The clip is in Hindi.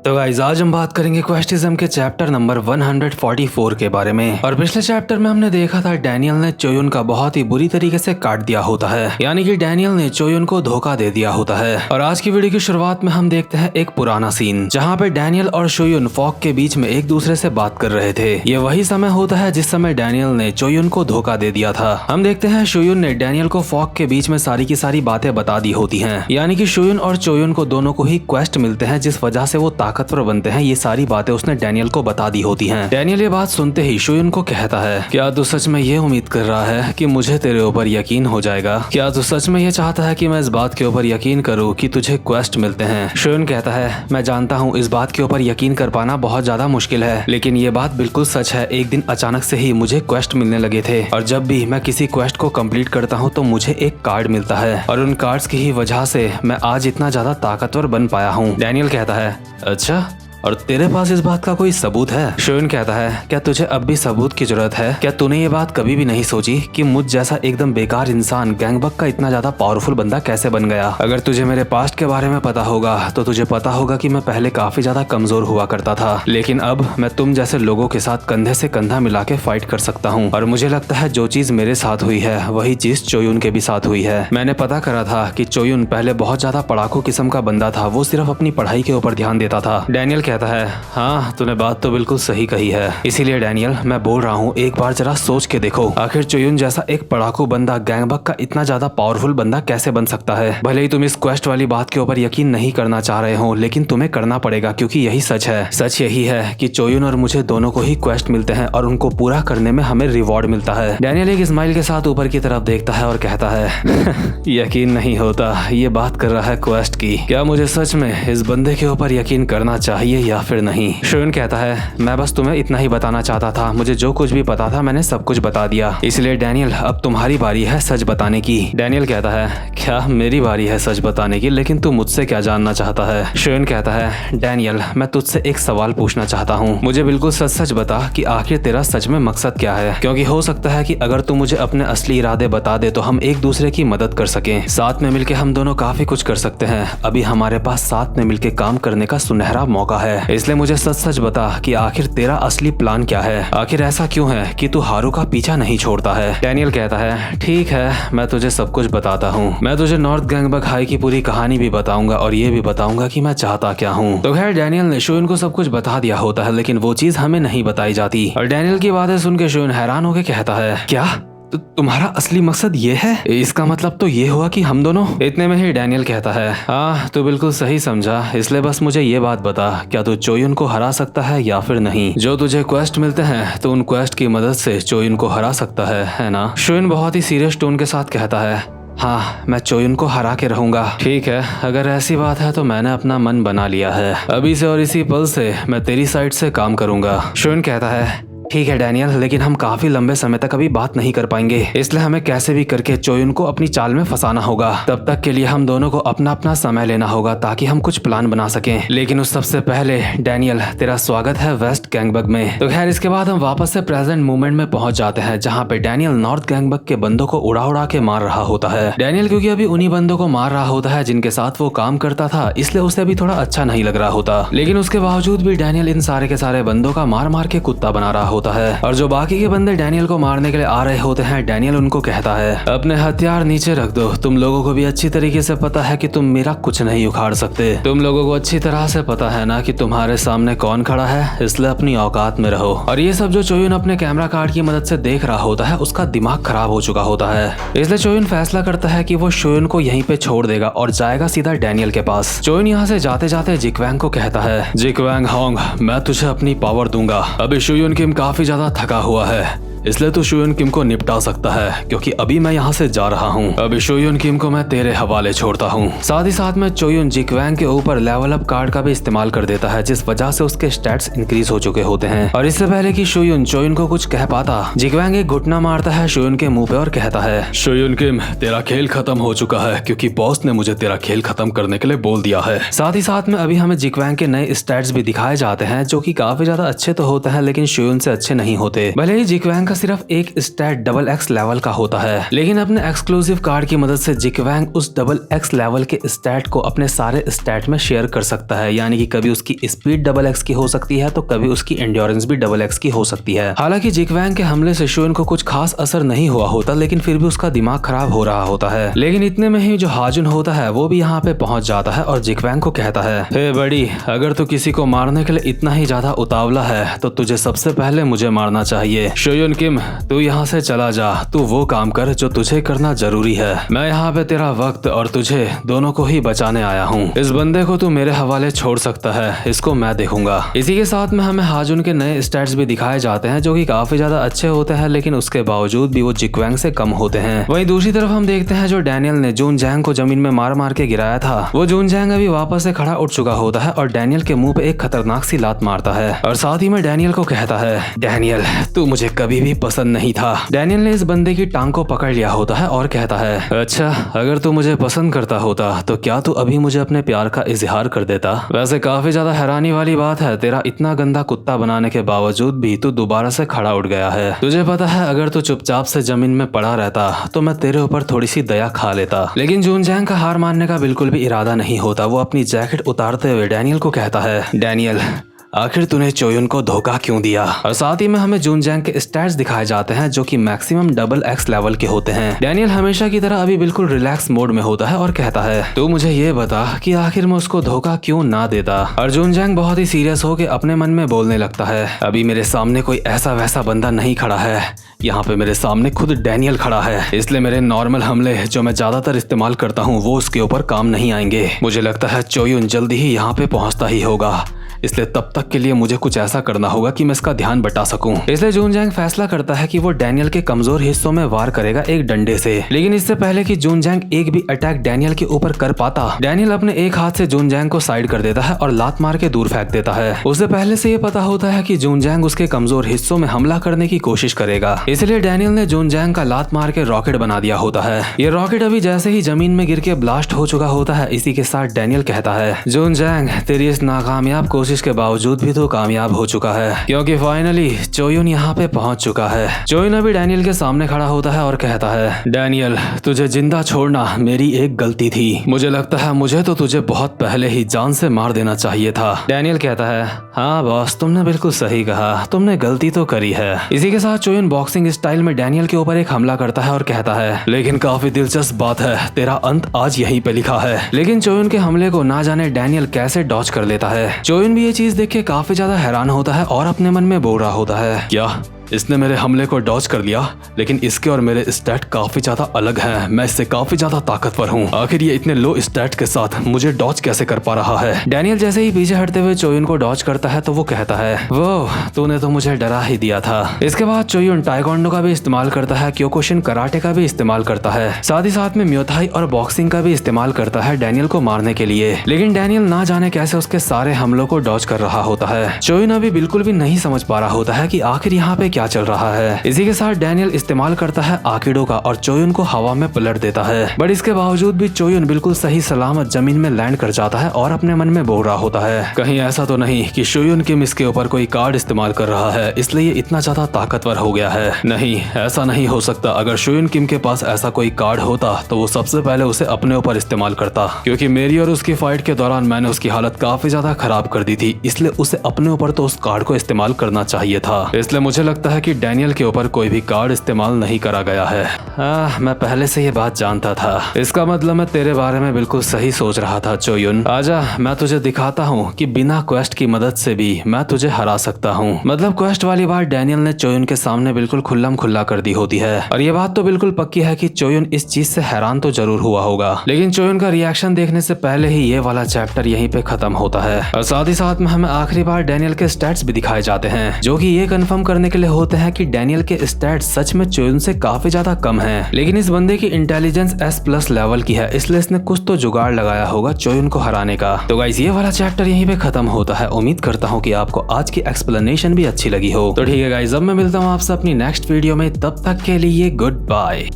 तो गाइस आज हम बात करेंगे क्वेस्टिज्म के चैप्टर नंबर 144 के बारे में। और पिछले चैप्टर में हमने देखा था डैनियल ने चोयुन का बहुत ही बुरी तरीके से काट दिया होता है, यानी कि डैनियल ने चोयुन को धोखा दे दिया होता है। और आज की वीडियो की शुरुआत में हम देखते हैं एक पुराना सीन जहाँ पे डैनियल और चोयुन फॉग के बीच में एक दूसरे से बात कर रहे थे। ये वही समय होता है जिस समय डैनियल ने चोयुन को धोखा दे दिया था। हम देखते हैं चोयुन ने डैनियल को फॉग के बीच में सारी की सारी बातें बता दी होती है, यानी कि चोयुन और चोयुन को दोनों को ही क्वेस्ट मिलते हैं जिस वजह से वो ताकतवर बनते हैं। ये सारी बातें उसने डैनियल को बता दी होती हैं। डैनियल ये बात सुनते ही चोयुन को कहता है, क्या तू सच में ये उम्मीद कर रहा है कि मुझे तेरे ऊपर यकीन हो जाएगा? क्या तू सच में ये चाहता है कि मैं इस बात के ऊपर यकीन करूं कि तुझे क्वेस्ट मिलते हैं? चोयुन कहता है, मैं जानता हूँ इस बात के ऊपर यकीन कर पाना बहुत ज्यादा मुश्किल है, लेकिन ये बात बिल्कुल सच है। एक दिन अचानक से ही मुझे क्वेस्ट मिलने लगे थे और जब भी मैं किसी क्वेस्ट को कंप्लीट करता हूँ तो मुझे एक कार्ड मिलता है और उन कार्ड्स की ही वजह से मैं आज इतना ज्यादा ताकतवर बन पाया हूँ। डैनियल कहता है, अच्छा, और तेरे पास इस बात का कोई सबूत है? चोयुन कहता है, क्या तुझे अब भी सबूत की जरूरत है? क्या तूने ये बात कभी भी नहीं सोची कि मुझ जैसा एकदम बेकार इंसान गैंगबक का इतना ज्यादा पावरफुल बंदा कैसे बन गया? अगर तुझे मेरे पास्ट के बारे में पता होगा तो तुझे पता होगा कि मैं पहले काफी ज्यादा कमजोर हुआ करता था, लेकिन अब मैं तुम जैसे लोगों के साथ कंधे से कंधा मिला के फाइट कर सकता हूँ। और मुझे लगता है जो चीज मेरे साथ हुई है वही चीज चोयुन के भी साथ हुई है। मैंने पता करा था कि चोयुन पहले बहुत ज्यादा पढ़ाकू किस्म का बंदा था, वो सिर्फ अपनी पढ़ाई के ऊपर ध्यान देता था। डैनियल कहता है, हाँ तूने बात तो बिल्कुल सही कही है, इसीलिए डैनियल मैं बोल रहा हूँ एक बार जरा सोच के देखो, आखिर चोयुन जैसा एक पढ़ाकू बंदा गैंगबक का इतना ज्यादा पावरफुल बंदा कैसे बन सकता है? भले ही तुम इस क्वेस्ट वाली बात के ऊपर यकीन नहीं करना चाह रहे हो, लेकिन तुम्हें करना पड़ेगा क्योंकि यही सच है। सच यही है कि चोयुन और मुझे दोनों को ही क्वेस्ट मिलते हैं और उनको पूरा करने में हमें रिवॉर्ड मिलता है। डैनियल एक स्माइल के साथ ऊपर की तरफ देखता है और कहता है, यकीन नहीं होता, ये बात कर रहा है क्वेस्ट की। क्या मुझे सच में इस बंदे के ऊपर यकीन करना चाहिए या फिर नहीं? चोयुन कहता है, मैं बस तुम्हें इतना ही बताना चाहता था, मुझे जो कुछ भी पता था मैंने सब कुछ बता दिया, इसलिए डैनियल अब तुम्हारी बारी है सच बताने की। डैनियल कहता है, क्या मेरी बारी है सच बताने की? लेकिन तू मुझसे क्या जानना चाहता है? चोयुन कहता है, डैनियल मैं तुझसे एक सवाल पूछना चाहता हूँ, मुझे बिल्कुल सच सच बता कि आखिर तेरा सच में मकसद क्या है, क्योंकि हो सकता है कि अगर तू मुझे अपने असली इरादे बता दे तो हम एक दूसरे की मदद कर सके, साथ में मिलकर हम दोनों काफी कुछ कर सकते हैं। अभी हमारे पास साथ में मिलकर काम करने का सुनहरा मौका है, इसलिए मुझे सच सच बता कि आखिर तेरा असली प्लान क्या है? आखिर ऐसा क्यों है कि तू हारू का पीछा नहीं छोड़ता है? डैनियल कहता है, ठीक है मैं तुझे सब कुछ बताता हूँ, मैं तुझे नॉर्थ गैंगबक हाई की पूरी कहानी भी बताऊंगा और ये भी बताऊंगा कि मैं चाहता क्या हूँ। तो खैर डैनियल ने चोयुन को सब कुछ बता दिया होता है, लेकिन वो चीज हमें नहीं बताई जाती। और डैनियल की बातें सुन के चोयुन हैरान होकर कहता है, क्या तो तुम्हारा असली मकसद ये है? इसका मतलब तो ये हुआ कि हम दोनों। इतने में ही डैनियल कहता है, हाँ तू बिल्कुल सही समझा, इसलिए बस मुझे ये बात बता, क्या तू चोयुन को हरा सकता है या फिर नहीं? जो तुझे क्वेस्ट मिलते हैं तो उन क्वेस्ट की मदद से चोयुन को हरा सकता है ना? चोयुन बहुत ही सीरियस टोन के साथ कहता है, हाँ मैं चोयुन को हरा के रहूंगा। ठीक है, अगर ऐसी बात है तो मैंने अपना मन बना लिया है, अभी से और इसी पल से मैं तेरी साइड से काम करूंगा। चोयुन कहता है, ठीक है डैनियल, लेकिन हम काफी लंबे समय तक अभी बात नहीं कर पाएंगे, इसलिए हमें कैसे भी करके चोयुन को अपनी चाल में फंसाना होगा। तब तक के लिए हम दोनों को अपना अपना समय लेना होगा ताकि हम कुछ प्लान बना सकें। लेकिन उस सबसे पहले डैनियल तेरा स्वागत है वेस्ट गैंगबक में। तो खैर इसके बाद हम वापस से प्रेजेंट मोमेंट में पहुंच जाते हैं जहाँ पे डैनियल नॉर्थ गैंगबक के बंदों को उड़ा उड़ा के मार रहा होता है। डैनियल क्योंकि अभी उन्हीं बंदों को मार रहा होता है जिनके साथ वो काम करता था, इसलिए उसे अभी थोड़ा अच्छा नहीं लग रहा होता, लेकिन उसके बावजूद भी डैनियल इन सारे के सारे बंदों का मार मार के कुत्ता बना रहा होता है। और जो बाकी के बंदे डैनियल को मारने के लिए आ रहे होते हैं, डैनियल उनको कहता है, अपने हथियार नीचे रख दो, तुम लोगों को भी अच्छी तरीके से पता है कि तुम मेरा कुछ नहीं उखाड़ सकते। तुम लोगों को अच्छी तरह से पता है ना कि तुम्हारे सामने कौन खड़ा है, इसलिए अपनी औकात में रहो। और ये सब जो चोयुन अपने कैमरा कार्ड की मदद से देख रहा होता है, उसका दिमाग खराब हो चुका होता है, इसलिए चोयुन फैसला करता है कि वो चोयुन को यहीं पे छोड़ देगा और जाएगा सीधा डैनियल के पास। चोयुन यहाँ से जाते जाते जिक्वांग को कहता है, जिक्वांग होंग मैं तुझे अपनी पावर दूंगा, अभी चोयुन किम काफी ज्यादा थका हुआ है, इसलिए तो चोयुन किम को निपटा सकता है, क्योंकि अभी मैं यहाँ से जा रहा हूँ, अभी चोयुन किम को मैं तेरे हवाले छोड़ता हूँ। साथ ही साथ में चोयुन जिक्वांग के ऊपर लेवल अप कार्ड का भी इस्तेमाल कर देता है, जिस वजह से उसके स्टैट्स इंक्रीज हो चुके होते हैं। और इससे पहले कि चोयुन को कुछ कह पाता, जिक्वांग एक घुटना मारता है चोयुन के मुंह पे और कहता है, चोयुन किम तेरा खेल खत्म हो चुका है, क्योंकि बॉस ने मुझे तेरा खेल खत्म करने के लिए बोल दिया है। साथ ही साथ में अभी हमें जिक्वांग के नए स्टैट्स भी दिखाए जाते हैं जो की काफी ज्यादा अच्छे तो होते हैं, लेकिन चोयुन से अच्छे नहीं होते। भले ही जिक्वांग का सिर्फ एक स्टैट डबल एक्स लेवल का होता है, लेकिन अपने एक्सक्लूसिव कार्ड की मदद से जिकवैंग उस डबल एक्स लेवल के स्टैट को अपने सारे स्टैट में शेयर कर सकता है। यानी कि कभी उसकी स्पीड डबल एक्स की हो सकती है तो कभी उसकी एंड्योरेंस भी डबल एक्स की हो सकती है। हालांकि जिकवैंग के हमले से शोयन को कुछ खास असर नहीं हुआ होता, लेकिन फिर भी उसका दिमाग खराब हो रहा होता है। लेकिन इतने में ही जो हाजुन होता है वो भी यहाँ पे पहुंच जाता है और जिकवैंग को कहता है, हे बड़ी, अगर तू किसी को मारने के लिए इतना ही ज्यादा उतावला है तो तुझे सबसे पहले मुझे मारना चाहिए। शोयन किम, तू यहाँ से चला जा, तू वो काम कर जो तुझे करना जरूरी है। मैं यहाँ पे तेरा वक्त और तुझे दोनों को ही बचाने आया हूँ। इस बंदे को तू मेरे हवाले छोड़ सकता है, इसको मैं देखूंगा। इसी के साथ में हमें हाजुन के नए स्टैट्स भी दिखाए जाते हैं जो कि काफी ज्यादा अच्छे होते हैं, लेकिन उसके बावजूद भी वो जिकवैंग से कम होते हैं। वहीं दूसरी तरफ हम देखते हैं जो डैनियल ने जून जैंग को जमीन में मार मार के गिराया था, वो जून जैंग अभी वापस से खड़ा उठ चुका होता है और डैनियल के मुंह पे एक खतरनाक सी लात मारता है और साथ ही में डैनियल को कहता है, डैनियल, तू मुझे कभी भी पसंद नहीं था। डैनियल ने इस बंदे की टांग को पकड़ लिया होता है और कहता है, अच्छा, अगर तू मुझे पसंद करता होता तो क्या तू अभी मुझे अपने प्यार का इजहार कर देता? वैसे काफी ज्यादा हैरानी वाली बात है, तेरा इतना गंदा कुत्ता बनाने के बावजूद भी तू दोबारा से खड़ा उठ गया है। तुझे पता है अगर तू चुपचाप से जमीन में पड़ा रहता तो मैं तेरे ऊपर थोड़ी सी दया खा लेता। लेकिन जून जैंग का हार मानने का बिल्कुल भी इरादा नहीं होता। वो अपनी जैकेट उतारते हुए डैनियल को कहता है, डैनियल, आखिर तूने चोयुन को धोखा क्यों दिया? और साथ ही में हमें जून जैंग के स्टैट्स दिखाए जाते हैं जो कि मैक्सिमम डबल एक्स लेवल के होते हैं। डैनियल हमेशा की तरह अभी बिल्कुल रिलैक्स मोड में होता है और कहता है, तू मुझे ये बता कि आखिर मैं उसको धोखा क्यों ना देता? और जून जैंग बहुत ही सीरियस होकर अपने मन में बोलने लगता है, अभी मेरे सामने कोई ऐसा वैसा बंदा नहीं खड़ा है, यहाँ पे मेरे सामने खुद डैनियल खड़ा है, इसलिए मेरे नॉर्मल हमले जो मैं ज्यादातर इस्तेमाल करता हूँ वो उसके ऊपर काम नहीं आएंगे। मुझे लगता है चोयुन जल्दी ही यहाँ पे पहुँचता ही होगा, इसलिए तब तक के लिए मुझे कुछ ऐसा करना होगा कि मैं इसका ध्यान बटा सकूं। इसलिए जून जैंग फैसला करता है कि वो डैनियल के कमजोर हिस्सों में वार करेगा एक डंडे से। लेकिन इससे पहले कि जून जैंग एक भी अटैक डैनियल के ऊपर कर पाता, डैनियल अपने एक हाथ से जून जैंग को साइड कर देता है और लात मार के दूर फेंक देता है। उसे पहले से ये पता होता है कि जून जैंग उसके कमजोर हिस्सों में हमला करने की कोशिश करेगा, इसलिए डैनियल ने जून जैंग का लात मार के रॉकेट बना दिया होता है। ये रॉकेट अभी जैसे ही जमीन में गिर के ब्लास्ट हो चुका होता है, इसी के साथ डैनियल कहता है, जून जैंग, तेरी इस नाकामयाब कोशिश के बावजूद भी तो कामयाब हो चुका है, क्योंकि फाइनली चोयुन यहाँ पे पहुंच चुका है। चोयुन अभी डैनियल के सामने खड़ा होता है और कहता है, डैनियल, तुझे जिंदा छोड़ना मेरी एक गलती थी। मुझे लगता है मुझे तो तुझे बहुत पहले ही जान से मार देना चाहिए था। डैनियल कहता है, हाँ बॉस, तुमने बिल्कुल सही कहा, तुमने गलती तो करी है। इसी के साथ चोयुन बॉक्सिंग स्टाइल में डैनियल के ऊपर एक हमला करता है और कहता है, लेकिन काफी दिलचस्प बात है, तेरा अंत आज यहीं पे लिखा है। लेकिन चोयुन के हमले को ना जाने डैनियल कैसे डॉज कर लेता है। चोयुन भी ये चीज देख के काफी ज्यादा हैरान होता है और अपने मन में बोल रहा होता है, क्या इसने मेरे हमले को डॉज कर लिया? लेकिन इसके और मेरे स्टैट काफी ज्यादा अलग हैं, मैं इससे काफी ज्यादा ताकतवर हूँ, आखिर ये इतने लो स्टैट के साथ मुझे डॉज कैसे कर पा रहा है? डैनियल जैसे ही पीछे हटते हुए चोयुन को डॉज करता है तो वो कहता है, वो तूने तो मुझे डरा ही दिया था। इसके बाद चोयुन टाइकोंडो का भी इस्तेमाल करता है, क्योकुशिन कराटे का भी इस्तेमाल करता है, साथ ही साथ में म्योथाई और बॉक्सिंग का भी इस्तेमाल करता है डैनियल को मारने के लिए। लेकिन डैनियल ना जाने कैसे उसके सारे हमलों को डॉज कर रहा होता है। चोयुन अभी बिल्कुल भी नहीं समझ पा रहा होता है कि आखिर यहाँ पे क्या चल रहा है। इसी के साथ डैनियल इस्तेमाल करता है आकिडो का और चोयुन को हवा में पलट देता है, बट इसके बावजूद भी चोयुन बिल्कुल सही सलामत जमीन में लैंड कर जाता है और अपने मन में बोल रहा होता है, कहीं ऐसा तो नहीं कि शोयुन किम इसके ऊपर कोई कार्ड इस्तेमाल कर रहा है, इसलिए ये इतना ज्यादा ताकतवर हो गया है। नहीं, ऐसा नहीं हो सकता। अगर शोयुन किम के पास ऐसा कोई कार्ड होता तो वो सबसे पहले उसे अपने ऊपर इस्तेमाल करता, क्योंकि मेरी और उसकी फाइट के दौरान मैंने उसकी हालत काफी ज्यादा खराब कर दी थी, इसलिए उसे अपने ऊपर तो उस कार्ड को इस्तेमाल करना चाहिए था। इसलिए मुझे लगता है कि डैनियल के ऊपर कोई भी कार्ड इस्तेमाल नहीं करा गया है। मैं पहले से ये बात जानता था। इसका मतलब मैं तेरे बारे में बिल्कुल सही सोच रहा था चोयुन। आजा, मैं तुझे दिखाता हूँ कि बिना क्वेस्ट की मदद से भी मैं तुझे हरा सकता हूँ। मतलब क्वेस्ट वाली बात डैनियल ने चोयुन के सामने बिल्कुल खुल्लम खुल्ला कर दी होती है, और ये बात तो बिल्कुल पक्की है कि चोयुन इस चीज से हैरान तो जरूर हुआ होगा। लेकिन चोयुन का रिएक्शन देखने से पहले ही ये वाला चैप्टर यहीं पे खत्म होता है, और साथ ही साथ में हमें आखिरी बार डैनियल के स्टैट्स भी दिखाए जाते हैं, जो कि ये कंफर्म करने के लिए होते हैं कि डैनियल के स्टैट्स सच में चोयुन से काफी ज्यादा कम है। लेकिन इस बंदे की इंटेलिजेंस S+ लेवल की है, इसलिए इसने कुछ तो जुगाड़ लगाया होगा चोयुन को हराने का। तो गाइस, ये वाला चैप्टर यहीं पे खत्म होता है। उम्मीद करता हूँ कि आपको आज की एक्सप्लेनेशन भी अच्छी लगी हो। तो ठीक है गाइस, अब मैं मिलता हूँ आपसे अपनी नेक्स्ट वीडियो में, तब तक के लिए गुड बाय।